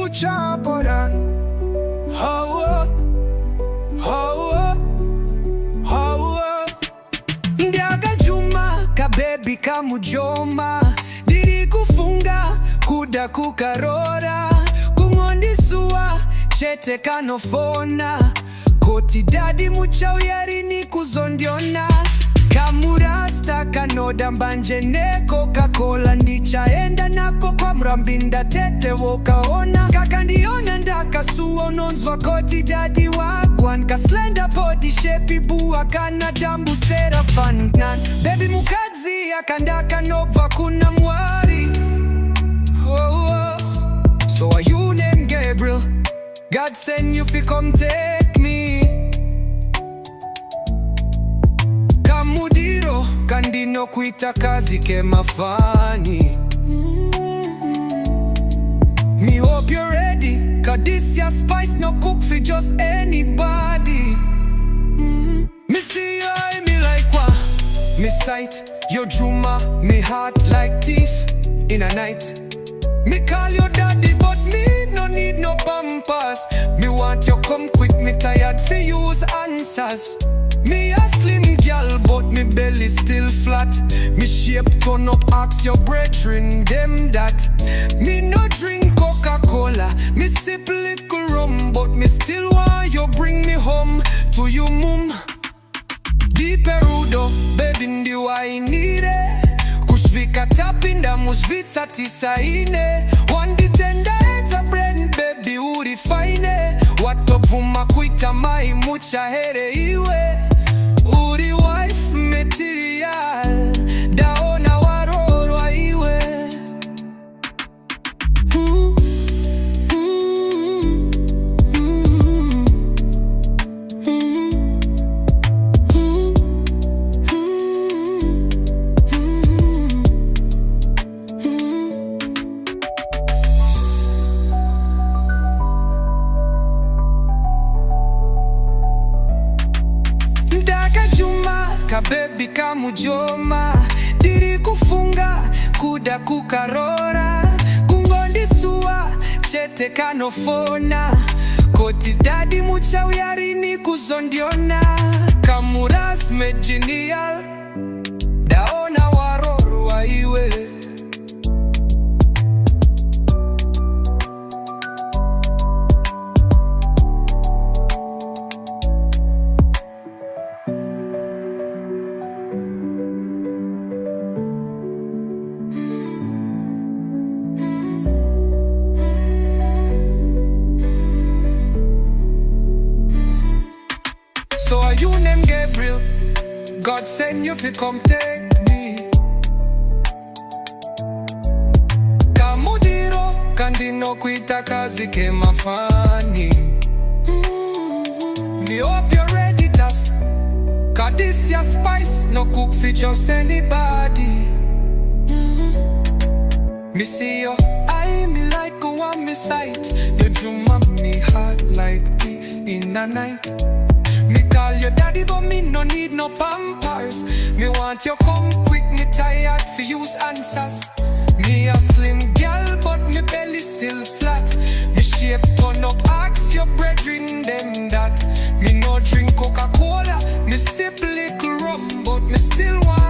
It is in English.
muchaporan. Oh, oh, oh, oh. Ndiaga Juma kabebi kamujoma diri kufunga kuda kukarora kungondisua chete kanofona koti dadi muchau yarini kuzondiona kamurasta kanoda mbanje ne Coca-Cola ndichaenda nako kwa mrambinda tete wokaona kakandiona ndakasuo nonzwa koti dadi wagwan kaslenda body shape bua kana dambu sera fannan baby mukazi akandaka nova kuna mwari. Oh, oh. So are you named Gabriel? God send you fi come take me. Kamudiro kandino kuita kazi ke mafani. Me hope you're ready, cause this your spice no cook for just anybody. Me see you eye me like what? Me sight your Juma, me heart like thief in a night. Me call your daddy but me no need no pampers. Me want you come quick, me tired for use answers. Me a slim gal but me belly still flat. Me shape turn up, ask your brethren them that. Me no drink Coca-Cola, me sip little rum, but me still want you bring me home to you mum. Di Perudo, baby ndiwa inire kushvika tapinda mushvitsa tisaine wanditenda eza bread baby urifine watopuma kuita mai mucha here iwe uri wife material daona warorwa iwe. Kabebi kamujoma diri kufunga kuda kukarora kungondisua chete kanofona koti dadi muchau yarini kuzondiona kamuras mejinial daona waroro wa iwe. So are you named Gabriel? God send you fi come take me. Kamudiro kandino kuita kazi ke mafani. Me hope you're ready tas, cause this your spice no cook for just anybody. Me see your eye me like a one me sight. You Juma me heart like thief in a night. Me call your daddy but me no need no pampers. Me want you come quick, me tired for use answers. Me a slim